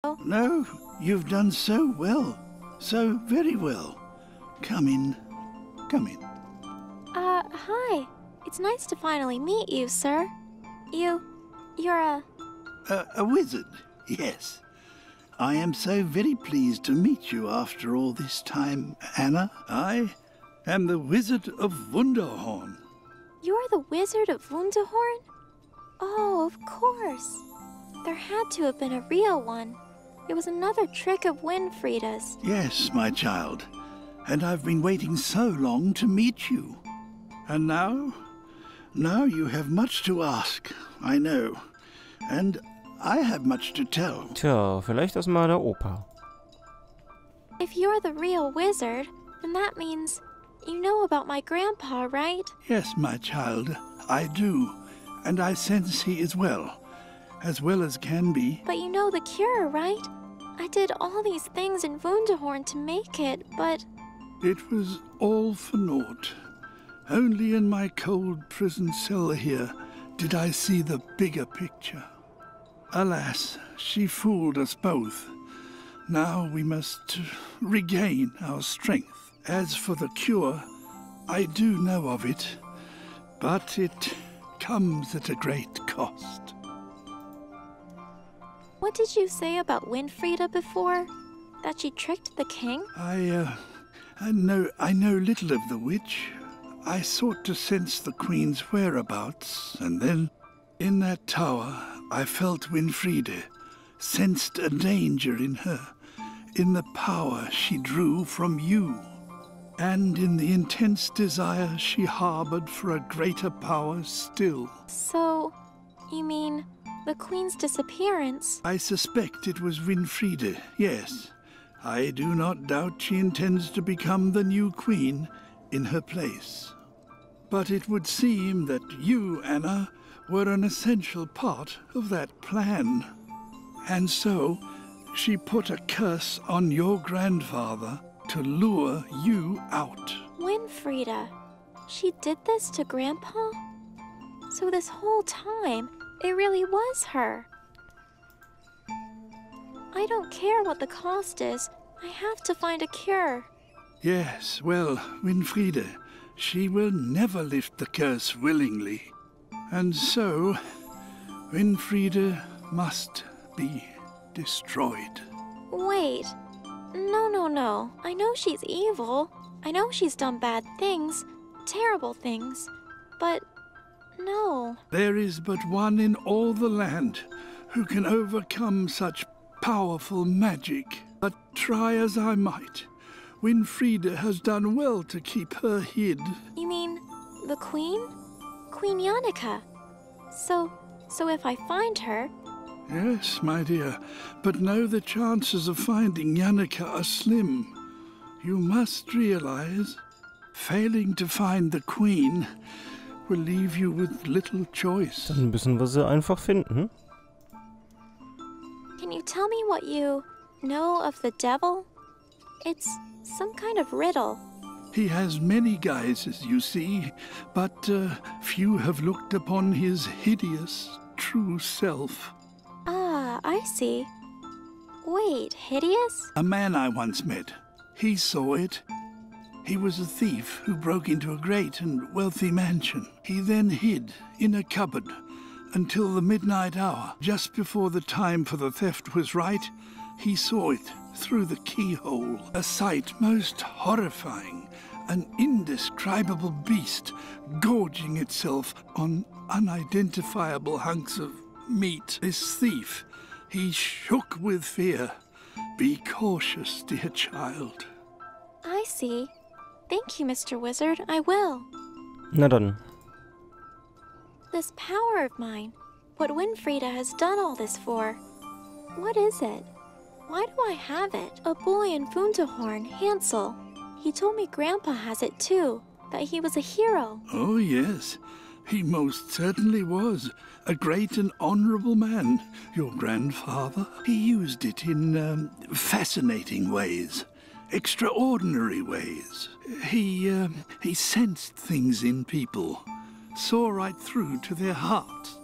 No, you've done so well. So very well. Come in. Come in. Hi. It's nice to finally meet you, sir. You're A wizard, yes. I am so very pleased to meet you after all this time, Anna. I am the Wizard of Wunderhorn. You're the Wizard of Wunderhorn? Oh, of course. There had to have been a real one. It was another trick of Winfrieda's. Yes, my child. And I've been waiting so long to meet you. And now you have much to ask, I know. And I have much to tell. Tja, vielleicht aus mal der Oper. If you're the real wizard, then that means you know about my grandpa, right? Yes, my child, I do. And I sense he is well as can be. But you know the cure, right? I did all these things in Wunderhorn to make it, but... It was all for naught. Only in my cold prison cell here did I see the bigger picture. Alas, she fooled us both. Now we must regain our strength. As for the cure, I do know of it, but it comes at a great cost. What did you say about Winfrieda before? That she tricked the king? I know little of the witch. I sought to sense the queen's whereabouts, and then, in that tower, I felt Winfrieda, sensed a danger in her, in the power she drew from you, and in the intense desire she harbored for a greater power still. So, you mean the queen's disappearance? I suspect it was Winfrieda, yes. I do not doubt she intends to become the new queen in her place. But it would seem that you, Anna, were an essential part of that plan. And so, she put a curse on your grandfather to lure you out. Winfrieda, she did this to Grandpa? So this whole time, it really was her. I don't care what the cost is. I have to find a cure. Yes, well, Winfrieda, she will never lift the curse willingly. And so, Winfrieda must be destroyed. Wait. No. I know she's evil. I know she's done bad things, terrible things. But no. There is but one in all the land who can overcome such powerful magic. But try as I might, Winfrieda has done well to keep her hid. You mean the queen? Queen Yannicka. So if I find her... Yes, my dear, but know the chances of finding Yannicka are slim. You must realize, failing to find the queen will leave you with little choice. Dann müssen wir sie einfach finden. Can you tell me what you know of the devil? It's some kind of riddle. He has many guises, you see, but few have looked upon his hideous, true self. Ah, I see. Wait, hideous? A man I once met. He saw it. He was a thief who broke into a great and wealthy mansion. He then hid in a cupboard until the midnight hour. Just before the time for the theft was right, he saw it through the keyhole. A sight most horrifying. An indescribable beast gorging itself on unidentifiable hunks of meat. This thief, he shook with fear. Be cautious, dear child. I see. Thank you, Mr. Wizard. I will. Na dann. This power of mine, what Winfrieda has done all this for. What is it? Why do I have it? A boy in Wunderhorn, Hansel. He told me Grandpa has it too, that he was a hero. Oh, yes. He most certainly was. A great and honorable man, your grandfather. He used it in fascinating ways, extraordinary ways. He sensed things in people, saw right through to their hearts,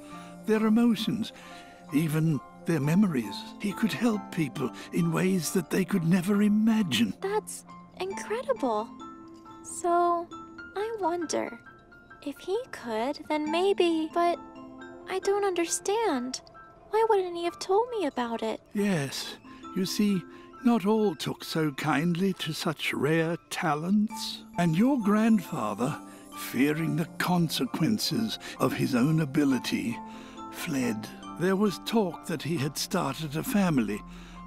their emotions, even their memories. He could help people in ways that they could never imagine. That's incredible. So, I wonder, if he could, then maybe, but I don't understand. Why wouldn't he have told me about it? Yes, you see, not all took so kindly to such rare talents. And your grandfather, fearing the consequences of his own ability, fled. There was talk that he had started a family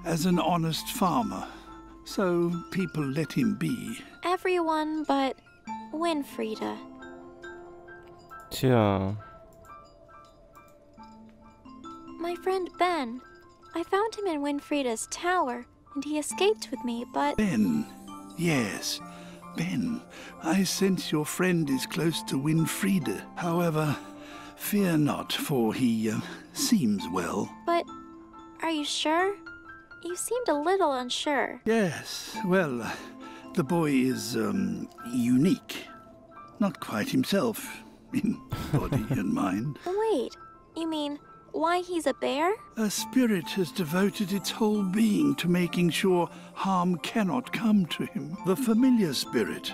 as an honest farmer, so people let him be. Everyone but Winfrieda. Tja. My friend Ben. I found him in Winfrieda's tower, and he escaped with me, but... Ben. Yes, Ben. I sense your friend is close to Winfrieda. However, fear not, for he seems well. But are you sure? You seemed a little unsure. Yes, well, the boy is unique. Not quite himself, in body and mind. Wait, you mean why he's a bear? A spirit has devoted its whole being to making sure harm cannot come to him. The familiar spirit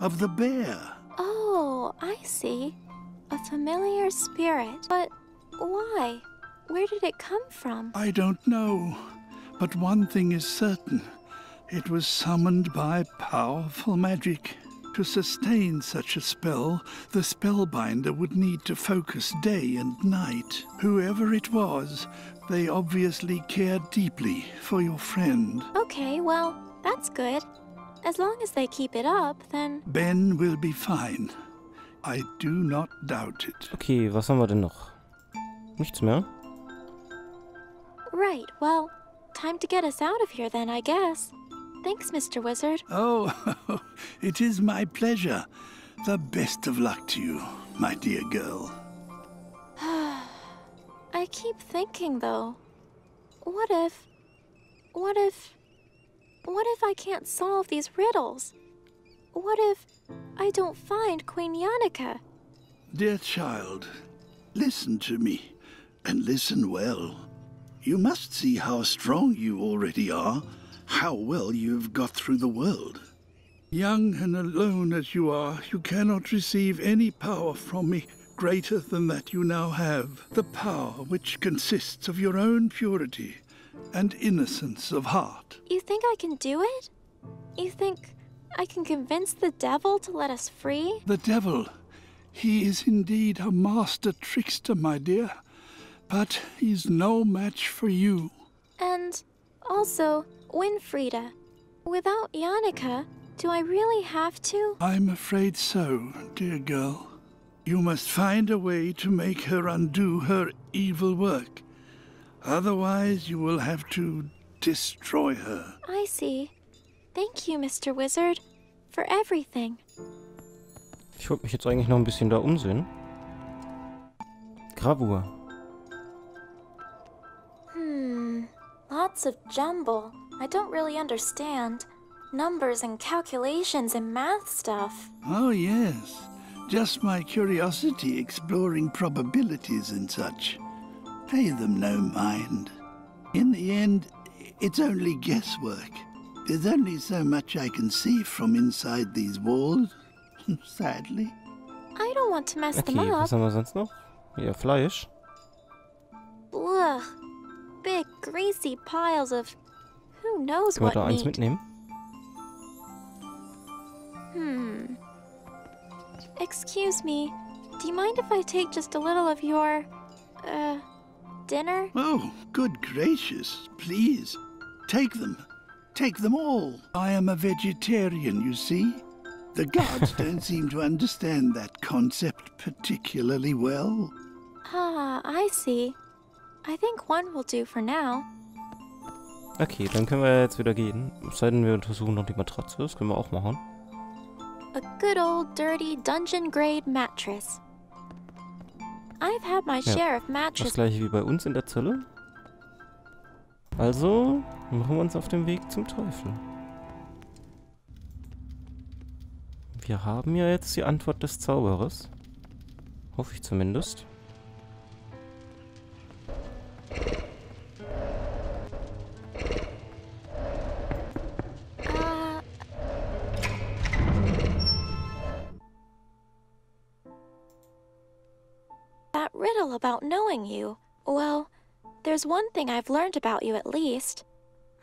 of the bear. Oh, I see. A familiar spirit. But why? Where did it come from? I don't know, but one thing is certain. It was summoned by powerful magic. To sustain such a spell, the spellbinder would need to focus day and night. Whoever it was, they obviously cared deeply for your friend. Okay, well, that's good. As long as they keep it up, then... Ben will be fine. I do not doubt it. Okay, was haben wir denn noch? Nichts mehr? Right, well, time to get us out of here then, I guess. Thanks, Mr. Wizard. Oh, it is my pleasure. The best of luck to you, my dear girl. I keep thinking, though. What if I can't solve these riddles? What if I don't find Queen Yannicka? Dear child, listen to me, and listen well. You must see how strong you already are, how well you've got through the world. Young and alone as you are, you cannot receive any power from me greater than that you now have. The power which consists of your own purity and innocence of heart. You think I can do it? You think I can convince the devil to let us free? The devil, he is indeed a master trickster, my dear, but he's no match for you. And also, Winfrieda. Without Yannicka, do I really have to? I'm afraid so, dear girl. You must find a way to make her undo her evil work. Otherwise, you will have to destroy her. I see. Thank you, Mr. Wizard, for everything. Ich wollte mich jetzt eigentlich noch ein bisschen da umsehen. Gravur. Lots of jumble. I don't really understand. Numbers and calculations and math stuff. Oh, yes. Just my curiosity exploring probabilities and such. Pay them no mind. In the end, it's only guesswork. There's only so much I can see from inside these walls, sadly. I don't want to mess them Okay, up. was haben wir sonst noch? Ja, Fleisch. Ugh. Big, greasy piles of who knows Können wir what da eins meat. mitnehmen? Excuse me. Do you mind if I take just a little of your, dinner? Oh, good gracious, please. Take them. Take them all. I am a vegetarian, you see. The gods don't seem to understand that concept particularly well. Ah, I see. I think one will do for now. Okay, dann können wir jetzt wieder gehen. Es sei denn, wir untersuchen noch die Matratze. Das können wir auch machen. A good old dirty dungeon-grade mattress. I've had my share of Das mattresses. gleiche wie bei uns in der Zelle. Also machen wir uns auf den Weg zum Teufel. Wir haben ja jetzt die Antwort des Zauberers. Hoffe ich zumindest. riddle about knowing you. Well, there's one thing I've learned about you at least.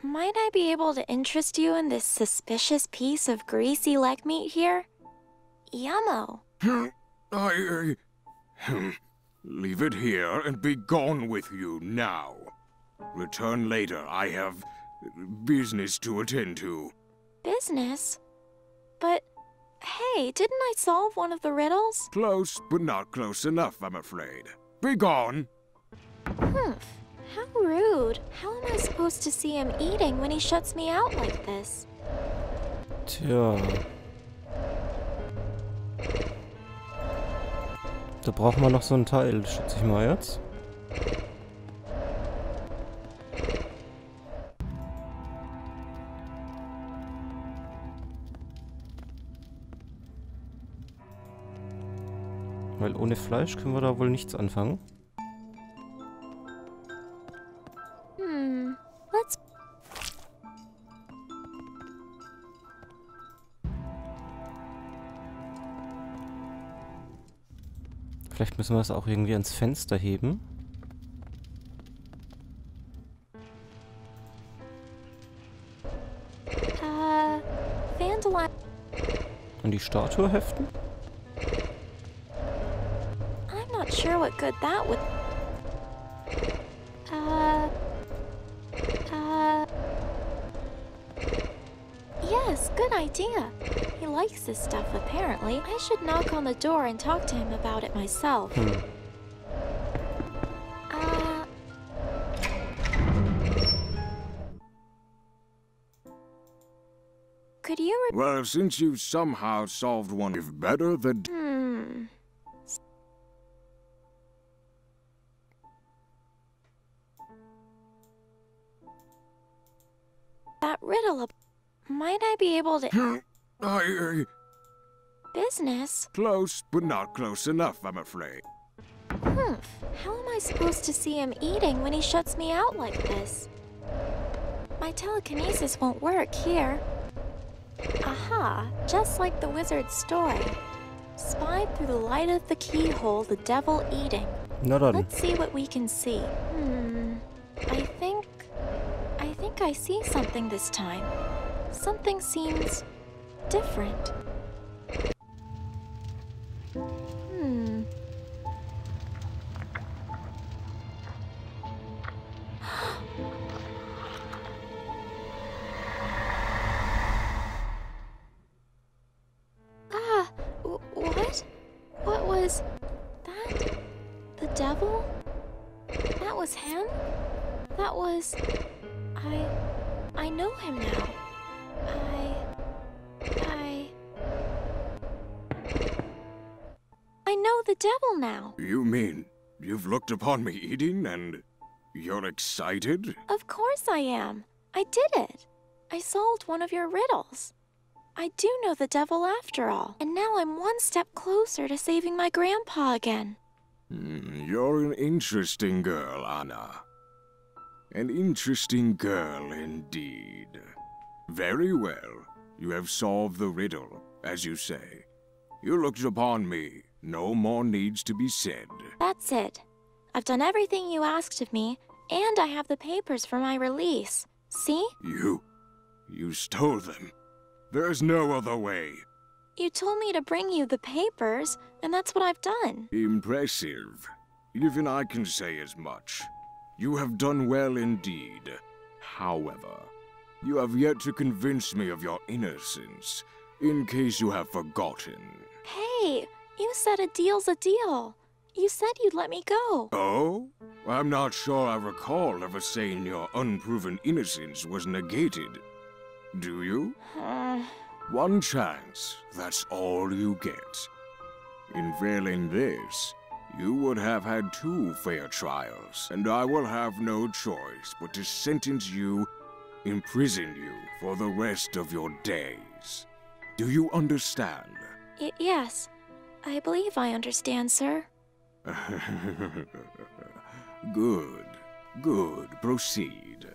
Might I be able to interest you in this suspicious piece of greasy leg meat here? Yummo. Leave it here and be gone with you now. Return later. I have business to attend to. Business? But, hey, didn't I solve one of the riddles? Close, but not close enough, I'm afraid. Be gone! Humph. How rude. How am I supposed to see him eating when he shuts me out like this? Tja. Da brauchen wir noch so einen Teil, schätze ich mal jetzt. Weil ohne Fleisch können wir da wohl nichts anfangen. Let's... Vielleicht müssen wir es auch irgendwie ans Fenster heben. Vandalic... An die Statue heften? I'm not sure what good that would... Yes, good idea. He likes this stuff, apparently. I should knock on the door and talk to him about it myself. Could you Well, since you somehow solved one, if better than... That riddle... Might I be able to... Business? Close, but not close enough, I'm afraid. Humph. How am I supposed to see him eating when he shuts me out like this? My telekinesis won't work here. Aha, just like the wizard's story. Spied through the light of the keyhole the devil eating. Na dann. Let's see what we can see. I think I see something this time. Something seems different. What? What was that? The devil? That was him? That was... I know him now. I know the devil now. You mean you've looked upon me eating and you're excited? Of course I am. I did it. I solved one of your riddles. I do know the devil after all, and now I'm one step closer to saving my grandpa again. You're an interesting girl, Anna. An interesting girl indeed. Very well. You have solved the riddle, as you say. You looked upon me. No more needs to be said. That's it. I've done everything you asked of me, and I have the papers for my release. See? You stole them. There's no other way. You told me to bring you the papers, and that's what I've done. Impressive. Even I can say as much. You have done well indeed. However, you have yet to convince me of your innocence, in case you have forgotten. Hey, you said a deal's a deal. You said you'd let me go. Oh? I'm not sure I recall ever saying your unproven innocence was negated. Do you? One chance, that's all you get. In failing this, you would have had 2 fair trials, and I will have no choice but to sentence you, imprison you for the rest of your days. Do you understand? Yes, I believe I understand, sir. Good. Proceed.